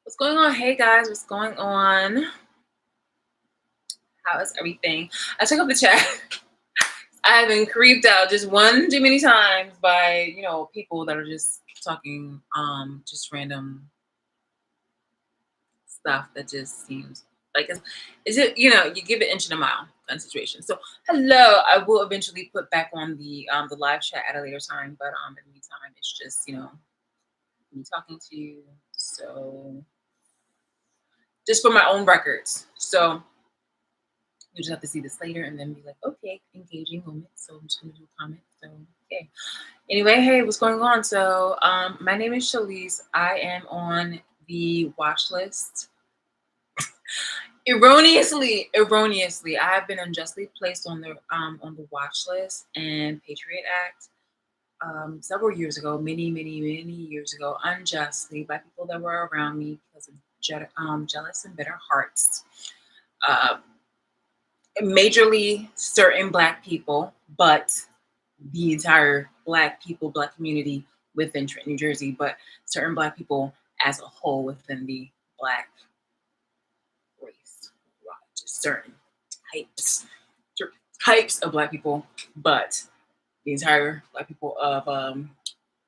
What's going on? Hey guys, what's going on? How is everything? I took up the chat. I've been creeped out just one too many times by, people that are just talking just random stuff that just seems like is it, you give it inch and a mile kind of situation. So hello, I will eventually put back on the live chat at a later time, but in the meantime it's just, me talking to you. So just for my own records. So you just have to see this later and then be like, okay, engaging moment. So I'm just gonna do a comment. So okay. Anyway, hey, what's going on? So my name is Shalise. I am on the watch list. Erroneously, I have been unjustly placed on the watch list and Patriot Act several years ago, many years ago, unjustly by people that were around me because of jealous and bitter hearts. Majorly certain Black people, but the entire Black community within Trenton, New Jersey, but certain Black people as a whole within the Black race. Just certain types of Black people, but the entire Black people of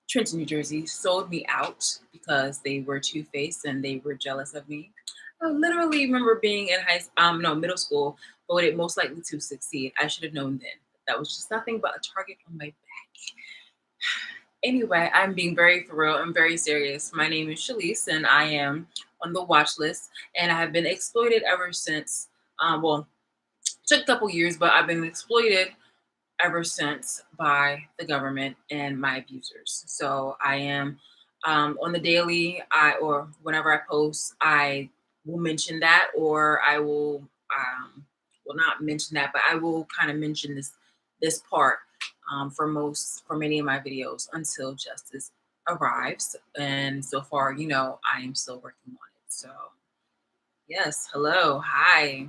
Trenton, New Jersey sold me out because they were two-faced and they were jealous of me. I literally remember being in middle school, voted most likely to succeed. I should have known then. That was just nothing but a target on my back. Anyway, I'm being very for real and very serious. My name is Shalise, and I am on the watch list, and I have been exploited ever since. Well, it took a couple years, but I've been exploited ever since by the government and my abusers. So I am on the daily, or whenever I post, I will mention that, or I will not mention that, but I will kind of mention this part for many of my videos until justice arrives. And so far, I am still working on it. So yes, hello, hi.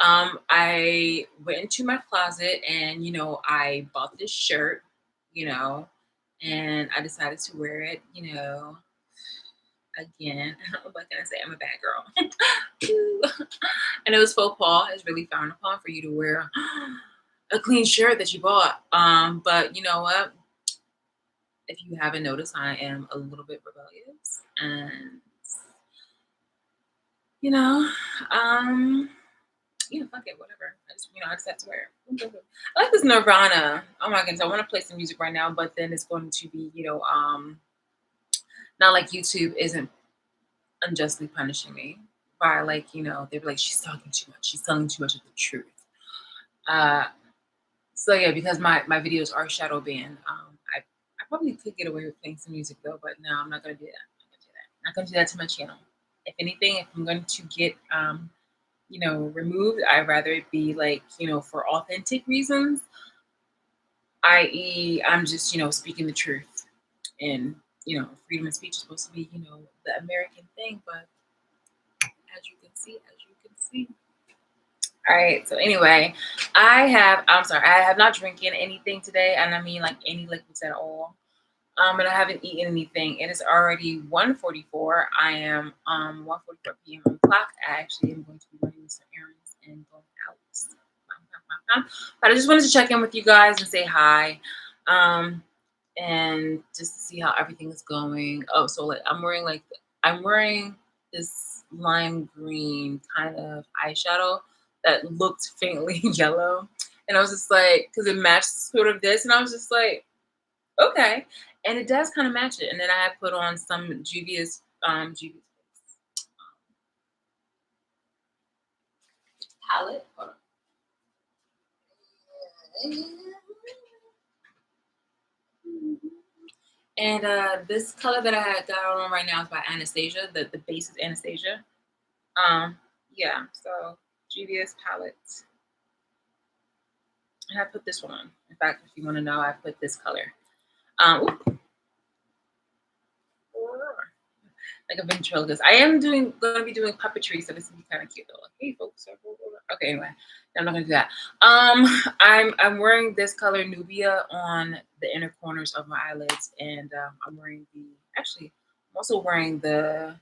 I went into my closet and, I bought this shirt, and I decided to wear it, again. What can I say? I'm a bad girl. And it was faux pas. It's really frowned upon for you to wear a clean shirt that you bought. But you know what? If you haven't noticed, I am a little bit rebellious and, fuck it, whatever. I just have to wear it. I like this Nirvana. Oh my goodness, I want to play some music right now, but then it's going to be, not like YouTube isn't unjustly punishing me by they're like, she's talking too much. She's telling too much of the truth. So yeah, because my videos are shadow banned, I probably could get away with playing some music though, but no, I'm not gonna do that. I'm not gonna do that to my channel. If anything, if I'm going to get removed, I'd rather it be for authentic reasons, i.e. I'm just, speaking the truth. And, freedom of speech is supposed to be, the American thing, but as you can see. All right, so anyway, I have not drinking anything today, and I mean like any liquids at all. And I haven't eaten anything. It is already 1:44. I am 1:44 p.m. on the clock. I actually am going to be running some errands and going out. But I just wanted to check in with you guys and say hi. And just to see how everything is going. Oh, so I'm wearing this lime green kind of eyeshadow that looked faintly yellow. And I was just like, because it matched sort of this, and I was just like, okay. And it does kind of match it. And then I have put on some Juvia's palette. Hold on. And this color that I got on right now is by Anastasia. The base is Anastasia. Yeah, so Juvia's palette. And I put this one on. In fact, if you want to know, I put this color. Like a ventriloquist. I am going to be doing puppetry, so this will be kind of cute though. Like, hey folks, Okay, anyway, I'm not gonna do that. I'm wearing this color Nubia on the inner corners of my eyelids, and I'm wearing I'm also wearing the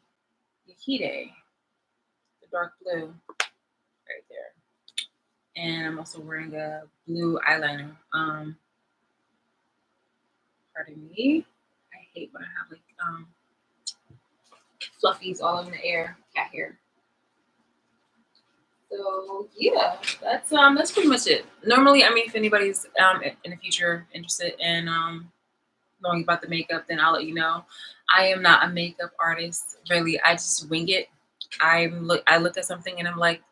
Yahide, the dark blue right there, and I'm also wearing a blue eyeliner. Pardon me. I hate when I have like fluffies all in the air, cat hair. So yeah, that's pretty much it. Normally, I mean, if anybody's in the future interested in knowing about the makeup, then I'll let you know. I am not a makeup artist, really. I just wing it. I look at something and I'm like,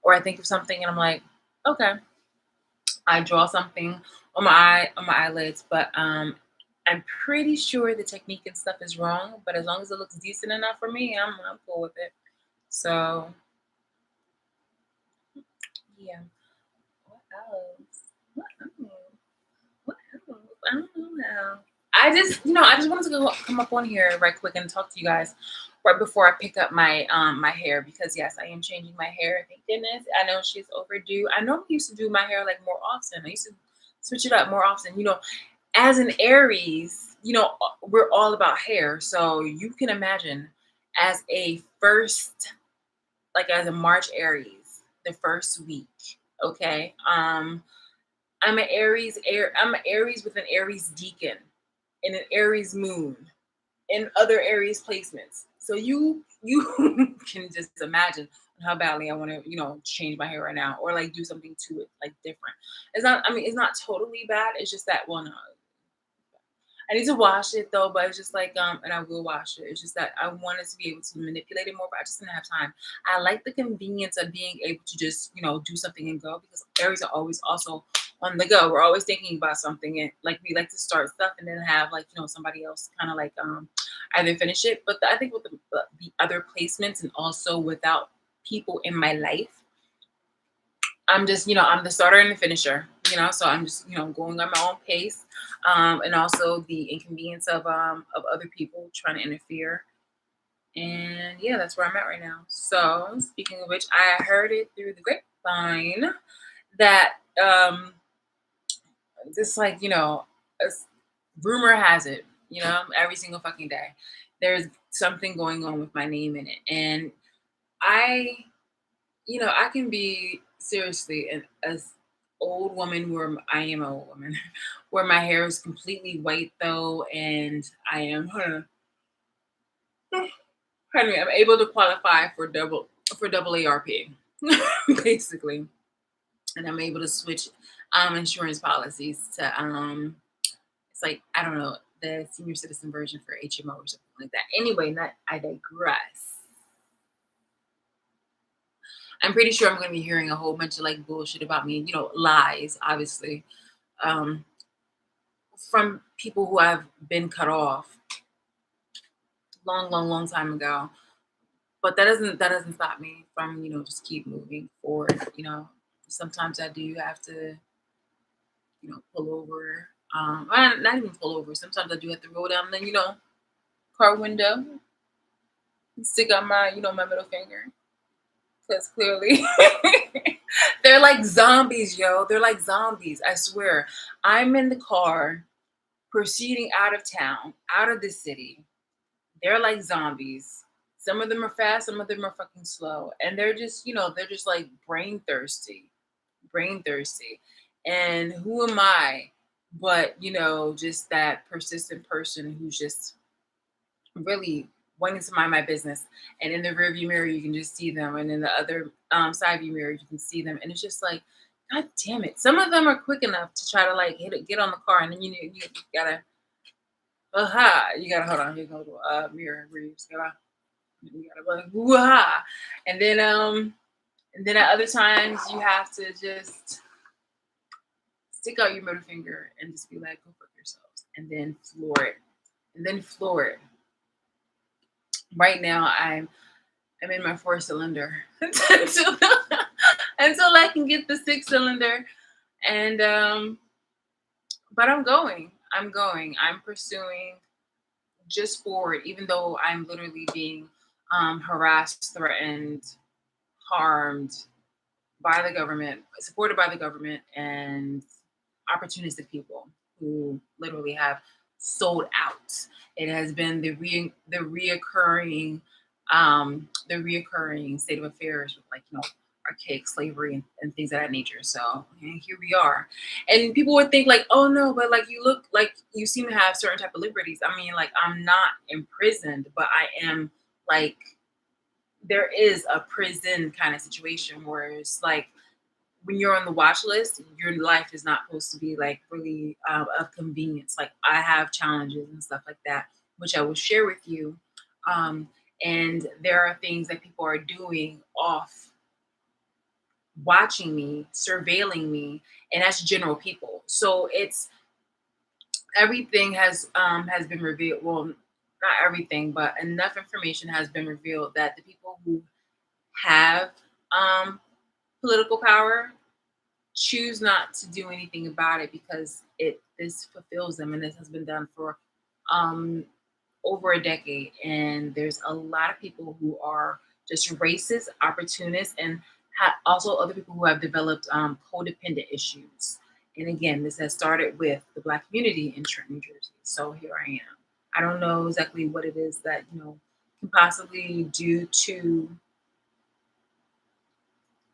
or I think of something and I'm like, okay. I draw something on my eyelids, but I'm pretty sure the technique and stuff is wrong. But as long as it looks decent enough for me, I'm cool with it. So yeah. What else? What else? What else? I don't know now. I just wanted to come up on here right quick and talk to you guys right before I pick up my hair because yes, I am changing my hair. Thank goodness. I know she's overdue. I normally used to do my hair like more often. I used to switch it up more often. As an Aries, we're all about hair. So you can imagine as a first, like as a March Aries, the first week. Okay. I'm an Aries with an Aries deacon and an Aries moon and other Aries placements. So you can just imagine how badly I want to, change my hair right now or like do something to it like different. It's not totally bad. It's just that no, I need to wash it though, but it's just like and I will wash it. It's just that I wanted to be able to manipulate it more, but I just didn't have time. I like the convenience of being able to just, do something and go because Aries are always also on the go. We're always thinking about something and like we like to start stuff and then have like, somebody else kind of like either finish it. But I think with the other placements and also without people in my life, I'm just, I'm the starter and the finisher, so I'm just, going on my own pace. And also the inconvenience of other people trying to interfere. And yeah, that's where I'm at right now. So speaking of which, I heard it through the grapevine that this like, a rumor has it, every single fucking day, there's something going on with my name in it. And I I can be seriously an old woman where I am an old woman, where my hair is completely white though, and I am, pardon me, I'm able to qualify for double ARP, basically, and I'm able to switch insurance policies to it's like I don't know the senior citizen version for HMO or something like that. Anyway, not I digress. I'm pretty sure I'm going to be hearing a whole bunch of like bullshit about me, lies, obviously, um, from people who have been cut off long, long, long time ago. But that doesn't stop me from just keep moving forward. Sometimes I do have to pull over. Well, not even pull over. Sometimes I do have to roll down the car window, and stick out my my middle finger because clearly they're like zombies, yo. They're like zombies. I swear. I'm in the car proceeding out of town, out of the city. They're like zombies. Some of them are fast, some of them are fucking slow. And they're just like brain thirsty. Brain thirsty. And who am I but, just that persistent person who's just really wanting to mind my business. And in the rearview mirror, you can just see them. And in the other side view mirror, you can see them. And it's just like, God damn it. Some of them are quick enough to try to like get on the car. And then you gotta, you gotta hold on. Here goes mirror. You gotta go like, woo-ha. And then at other times, you have to just stick out your middle finger and just be like, go fuck yourselves. And then floor it. And then floor it. Right now, I'm in my 4 cylinder until I can get the 6 cylinder. And but I'm going. I'm going. I'm pursuing just forward, even though I'm literally being harassed, threatened, harmed, by the government, supported by the government, and opportunistic people who literally have sold out. It has been the reoccurring state of affairs with, like, archaic slavery and things of that nature. So, and here we are. And people would think like, oh no, but like you look like you seem to have certain type of liberties. I mean, like, I'm not imprisoned, but I am, like, there is a prison kind of situation where it's like when you're on the watch list, your life is not supposed to be like really of convenience. Like, I have challenges and stuff like that, which I will share with you. Um, and there are things that people are doing off watching me, surveilling me, and that's general people. So it's everything has been revealed. Well, not everything, but enough information has been revealed that the people who have um, political power choose not to do anything about it because it this fulfills them, and this has been done for um over a decade. And there's a lot of people who are just racist, opportunists, and also other people who have developed codependent issues. And again, this has started with the Black community in Trenton, New Jersey. So here I am. I don't know exactly what it is that can possibly do to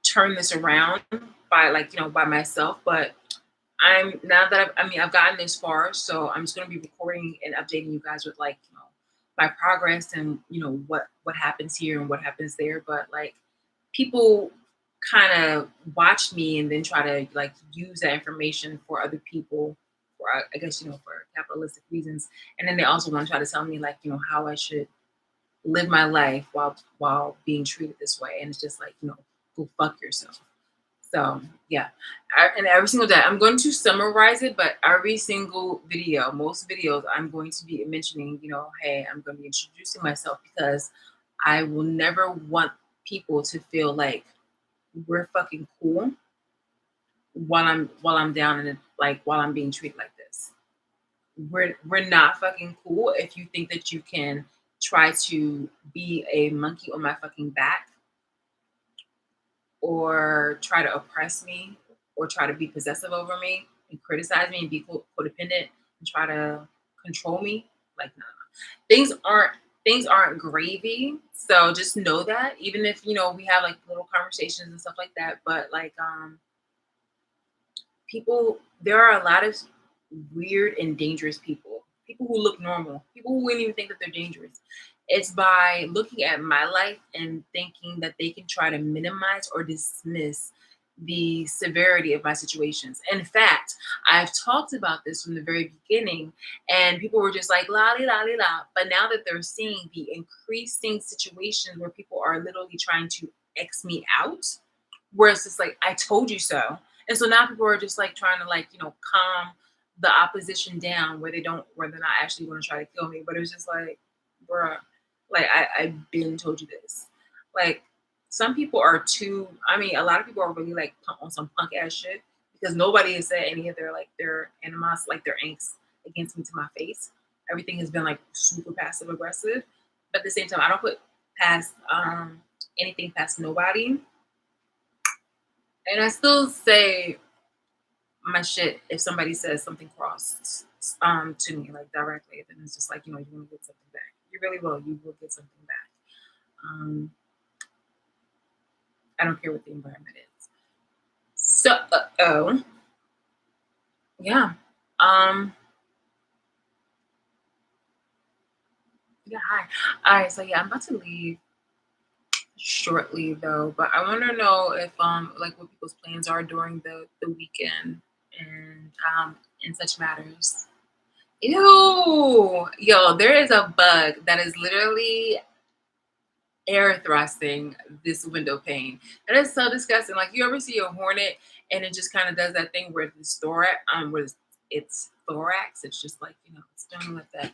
turn this around by, like, by myself, but I'm now that I've gotten this far, so I'm just gonna be recording and updating you guys with, like, my progress and what happens here and what happens there. But like, people kind of watch me and then try to, like, use that information for other people, for I guess for capitalistic reasons. And then they also want to try to tell me, like, how I should live my life while being treated this way. And it's just like, go fuck yourself. So yeah, and every single day I'm going to summarize it, but every single video, most videos, I'm going to be mentioning, hey, I'm going to be introducing myself because I will never want people to feel like we're fucking cool while I'm down and, like, while I'm being treated like this. We're not fucking cool if you think that you can try to be a monkey on my fucking back, or try to oppress me, or try to be possessive over me and criticize me and be codependent and try to control me. Like, no, things aren't gravy. So just know that, even if we have, like, little conversations and stuff like that. But like, people, there are a lot of weird and dangerous people who look normal, people who wouldn't even think that they're dangerous. It's by looking at my life and thinking that they can try to minimize or dismiss the severity of my situations. In fact, I've talked about this from the very beginning, and people were just like, la li la li la. But now that they're seeing the increasing situations where people are literally trying to X me out, where it's just like, I told you so. And so now people are just like trying to, like, calm the opposition down, where they're not actually going to try to kill me. But it's just like, bruh, like, I've been told you this. Like, some people are too, I mean, a lot of people are really, like, on some punk ass shit, because nobody has said any of their animos, like their angst against me to my face. Everything has been, like, super passive aggressive. But at the same time, I don't put past anything past nobody. And I still say my shit if somebody says something cross to me, like, directly. Then it's just like, you're gonna get something back. You really will. You will get something back. Um, I don't care what the environment is. So, oh, yeah. Um, yeah. Hi. All right. So yeah, I'm about to leave shortly though, but I want to know if like, what people's plans are during the weekend and in such matters. Ew, yo, there is a bug that is literally air thrusting this window pane. That is so disgusting. Like, you ever see a hornet and it just kind of does that thing where the thorax, where its thorax, it's just like, it's doing like that.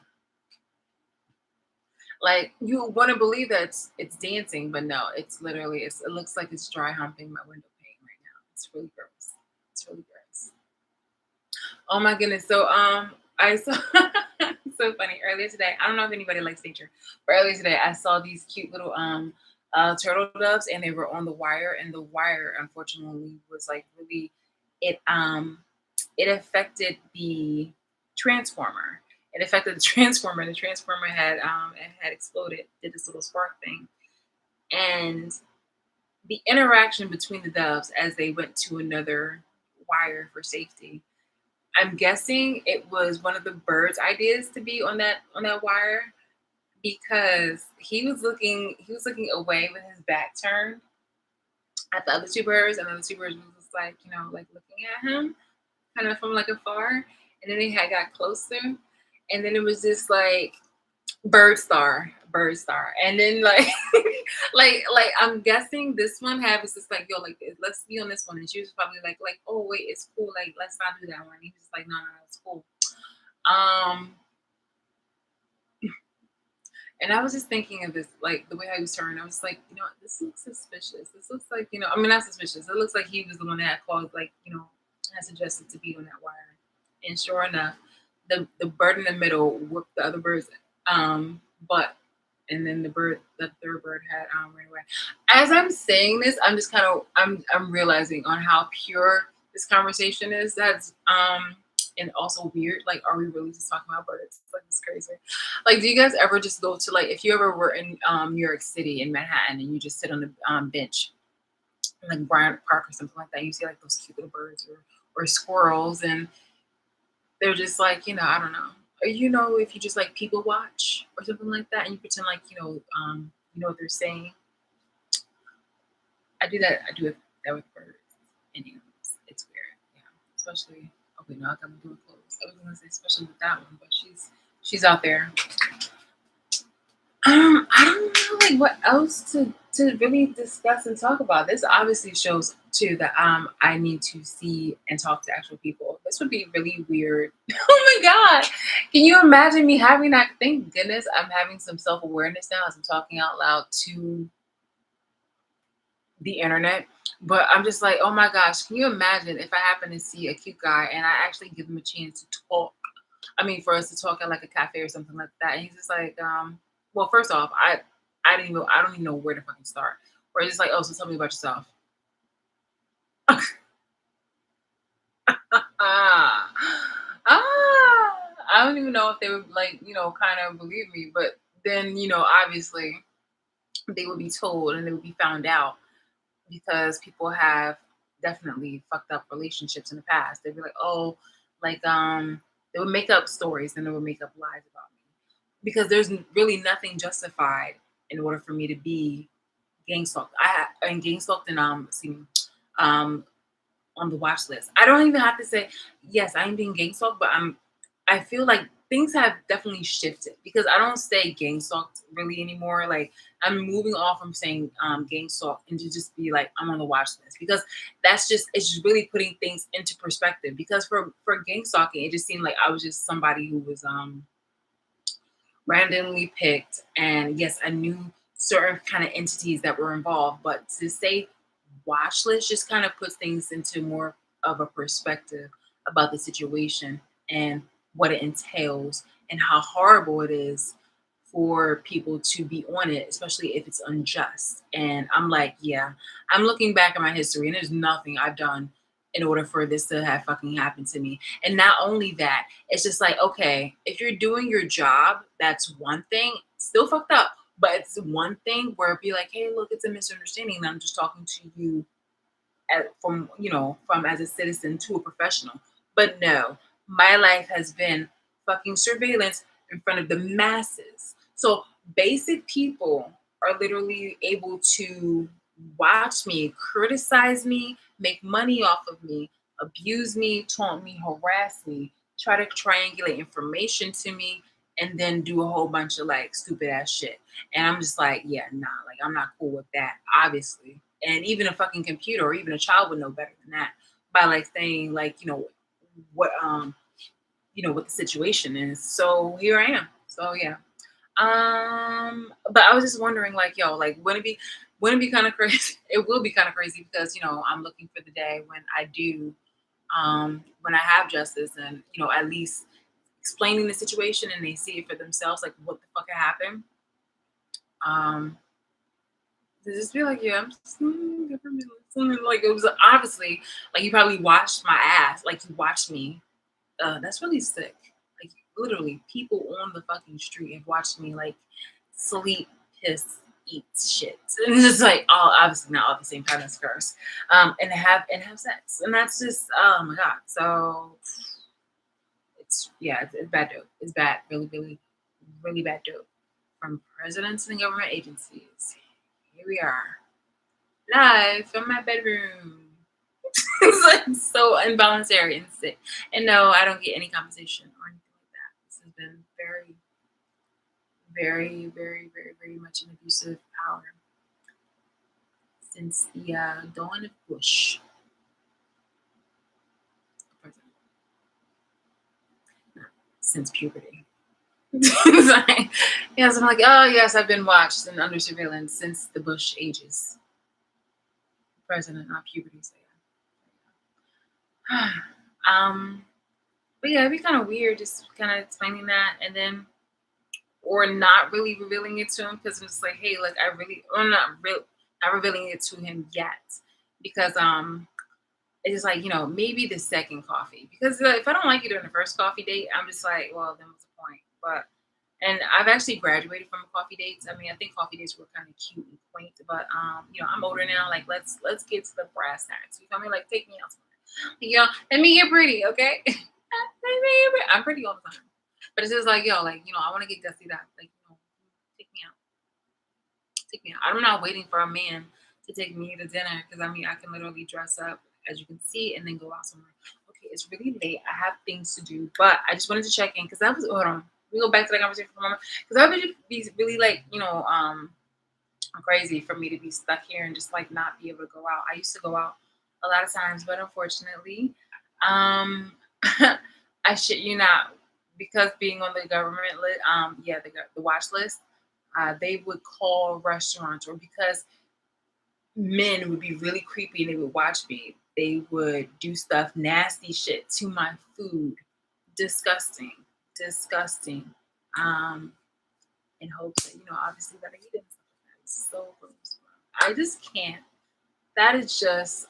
Like, you want to believe that it's dancing, but no, it's literally, it looks like it's dry humping my window pane right now. It's really gross. It's really gross. Oh my goodness. So I saw so funny earlier today. I don't know if anybody likes nature, but earlier today I saw these cute little turtle doves, and they were on the wire, and the wire unfortunately was like really it it affected the transformer. It affected the transformer. The transformer had it had exploded, did this little spark thing, and the interaction between the doves as they went to another wire for safety. I'm guessing it was one of the birds' ideas to be on that wire because he was looking away with his back turned at the other two birds, and the other two birds was just like, you know, like looking at him kind of from like afar. And then they had got closer, and then it was just like bird star, and then like like I'm guessing this one had was just like, yo, like let's be on this one, and she was probably like, oh wait, it's cool, like let's not do that one. And he was like, no, no, no, it's cool. Um, and I was just thinking of this, like the way how he was turning. I was like, you know, this looks suspicious. This looks like, you know, I mean, not suspicious. It looks like he was the one that had called, like, you know, had suggested to be on that wire. And sure enough, the bird in the middle whooped the other bird's butt, and then the third bird had ran away. As I'm saying this, I'm just kind of I'm realizing on how pure this conversation is. That's and also weird. Like, are we really just talking about birds? Like, it's crazy. Like, do you guys ever just go to, like, if you ever were in New York City in Manhattan and you just sit on the bench in, like, Bryant Park or something like that, and you see like those cute little birds or squirrels, and they're just like, you know, I don't know. Or, you know, if you just like people watch or something like that, and you pretend like, you know what they're saying. I do that. I do it that with birds and animals. It's weird, yeah. Especially, okay, no, I got my door closed. I was gonna say especially with that one, but she's out there. I don't know like what else to really discuss and talk about. This obviously shows too that I need to see and talk to actual people. This would be really weird. Oh my god. Can you imagine me having that? Thank goodness I'm having some self-awareness now as I'm talking out loud to the internet. But I'm just like, oh my gosh, can you imagine if I happen to see a cute guy and I actually give him a chance to talk? I mean, for us to talk at like a cafe or something like that. And he's just like, well, first off, I don't even know where to fucking start. Or he's just like, oh, so tell me about yourself. ah, I don't even know if they would like, you know, kind of believe me, but then, you know, obviously they would be told and they would be found out because people have definitely fucked up relationships in the past. They'd be like, oh, like they would make up stories and they would make up lies about me because there's really nothing justified in order for me to be gang stalked. And gang stalked and um on the watch list. I don't even have to say yes, I am being gang stalked, but I feel like things have definitely shifted because I don't say gang stalked really anymore. Like I'm moving off from saying gang stalked and to just be like I'm on the watch list because that's just it's just really putting things into perspective. Because for gang stalking, it just seemed like I was just somebody who was randomly picked, and yes, I knew certain kind of entities that were involved, but to say watch list just kind of puts things into more of a perspective about the situation and what it entails and how horrible it is for people to be on it, especially if it's unjust. And I'm like, yeah, I'm looking back at my history and there's nothing I've done in order for this to have fucking happened to me. And not only that, it's just like, okay, if you're doing your job, that's one thing, still fucked up. But it's one thing where it'd be like, hey, look, it's a misunderstanding. And I'm just talking to you from, you know, from as a citizen to a professional. But no, my life has been fucking surveillance in front of the masses. So basic people are literally able to watch me, criticize me, make money off of me, abuse me, taunt me, harass me, try to triangulate information to me, and then do a whole bunch of like stupid ass shit. And I'm just like, yeah, nah, like I'm not cool with that, obviously. And even a fucking computer or even a child would know better than that by like saying like, you know, what what the situation is. So here I am. So yeah. But I was just wondering, like, yo, like, wouldn't it be kind of crazy? It will be kind of crazy because I'm looking for the day when I do, when I have justice, and at least explaining the situation and they see it for themselves, like what the fuck happened. Um, To just be like, yeah, I'm just government. Like it was obviously like you probably watched my ass, like you watched me. That's really sick. Like literally, people on the fucking street have watched me like sleep, piss, eat shit, and it's just like all obviously not all at the same time as first, and have sex, and that's just oh my god. So it's yeah, it's bad dope. It's bad, really, really, really bad dope from presidents and government agencies. Here we are, live from my bedroom. It's like so involuntary and sick. And no, I don't get any compensation or anything like that. This has been very, very, very, very, very much an abusive power since the dawn of Bush president, not since puberty. It's like, yes, I'm like, oh yes, I've been watched and under surveillance since the Bush ages. President, not puberty. So yeah. But yeah, it'd be kind of weird just kind of explaining that and then or not really revealing it to him because it's like, hey, like I really, I'm not revealing it to him yet because it's just like maybe the second coffee because if I don't like you during the first coffee date, I'm just like, well, then what's the point? But and I've actually graduated from coffee dates. I mean, I think coffee dates were kind of cute and quaint, but I'm older now. Like, let's get to the brass tacks. You feel me? Like, take me out somewhere. Let me get pretty, okay? Let me get pretty. I'm pretty all the time, but it's just like, like I want to get gussied up. Like, take me out, take me out. I'm not waiting for a man to take me to dinner because I mean, I can literally dress up as you can see and then go out somewhere. Okay, it's really late. I have things to do, but I just wanted to check in because that was hold on. We go back to that conversation for a moment because that would be really like crazy for me to be stuck here and just like not be able to go out. I used to go out a lot of times, but unfortunately, um, I shit you not because being on the government list, the watch list, they would call restaurants or because men would be really creepy and they would watch me. They would do stuff, nasty shit to my food. Disgusting. Disgusting. Um, in hopes that, obviously that I eat it and stuff like that. It's so gross. I just can't. That is just,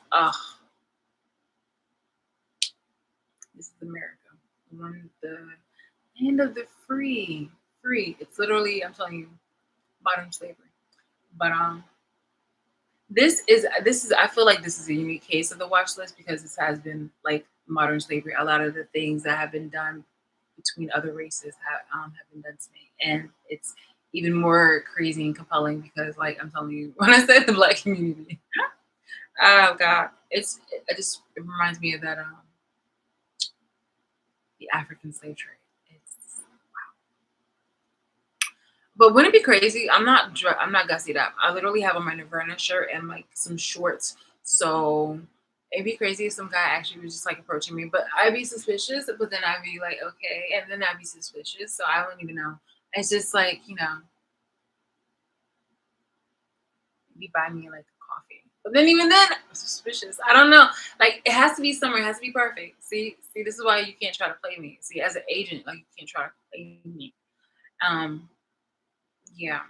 this is America. One the end of the free. Free. It's literally, I'm telling you, modern slavery. But this is I feel like this is a unique case of the watch list because this has been like modern slavery. A lot of the things that have been done between other races have been done to me, and it's even more crazy and compelling because like I'm telling you, when I said the black community, oh god, it reminds me of that the African slave trade. It's But wouldn't it be crazy? I'm not gussied up. I literally have on my Nirvana shirt and like some shorts. So it'd be crazy if some guy actually was just like approaching me. But I'd be suspicious, but then I'd be like, okay, and then I'd be suspicious. So I wouldn't even know. It's just like, be buying me like a coffee. But then even then, I'm suspicious. I don't know. Like it has to be somewhere, it has to be perfect. See, this is why you can't try to play me. See, as an agent, like you can't try to play me. Um, yeah.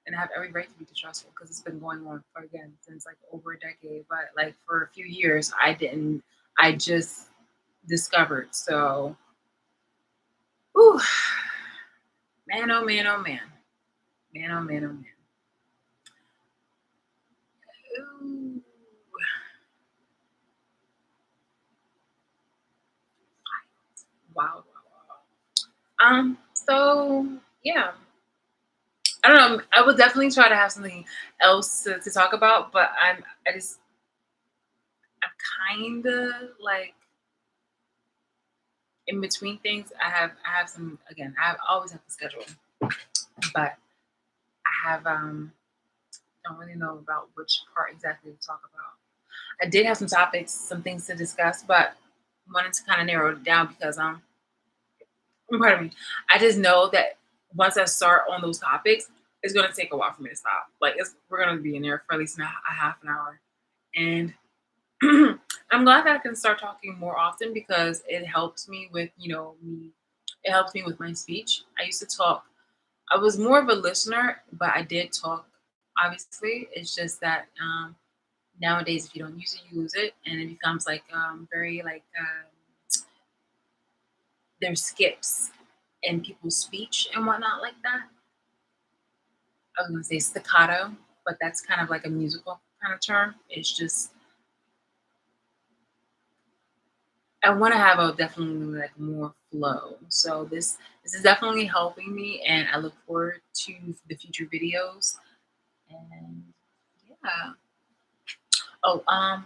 And I have every right to be distrustful because it's been going on for again since like over a decade. But like for a few years, I didn't. I just discovered. So, ooh, man, oh man, oh man, man, oh man, oh man. Ooh. Wow, wow, wow. So yeah, I don't know. I would definitely try to have something else to talk about, but I'm kind of like in between things. I have some again. I always have to schedule, but I have don't really know about which part exactly to talk about. I did have some topics, some things to discuss, but wanted to kind of narrow it down because pardon me. I just know that once I start on those topics, it's gonna take a while for me to stop. Like we're gonna be in there for at least a half an hour, and I'm glad that I can start talking more often because it helps me with me. It helps me with my speech. I used to talk I was more of a listener, but I did talk. Obviously, it's just that nowadays, if you don't use it, you lose it, and it becomes like very like there's skips in people's speech and whatnot like that. I was gonna say staccato, but that's kind of like a musical kind of term. It's just I want to have a definitely like more flow. So this is definitely helping me, and I look forward to the future videos. And yeah. Oh,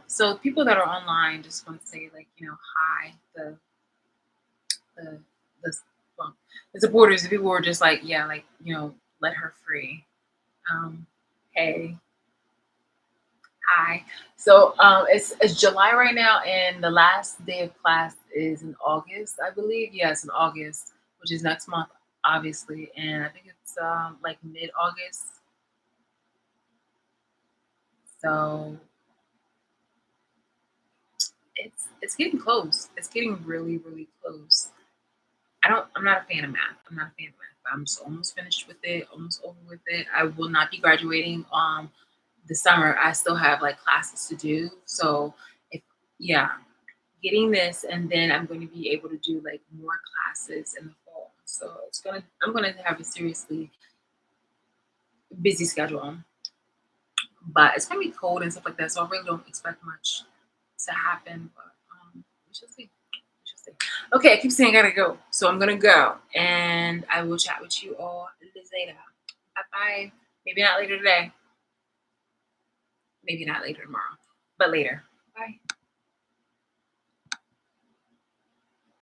so people that are online just want to say like hi the the well, the supporters. The people were just like yeah like let her free. Um, hey, hi. So it's July right now, and the last day of class is in August, I believe. Yeah, it's in August, which is next month, obviously. And I think it's like mid August. So it's getting close. It's getting really really close. I'm not a fan of math. I'm not a fan of math. But I'm just almost finished with it. Almost over with it. I will not be graduating the summer. I still have like classes to do. So if yeah, getting this, and then I'm going to be able to do like more classes in the fall. So I'm gonna have a seriously busy schedule, but it's gonna be cold and stuff like that. So I really don't expect much to happen, but we shall see. We shall see. Okay, I keep saying I gotta go, so I'm gonna go, and I will chat with you all later. Bye bye. Maybe not later today. Maybe not later tomorrow, but later. Bye.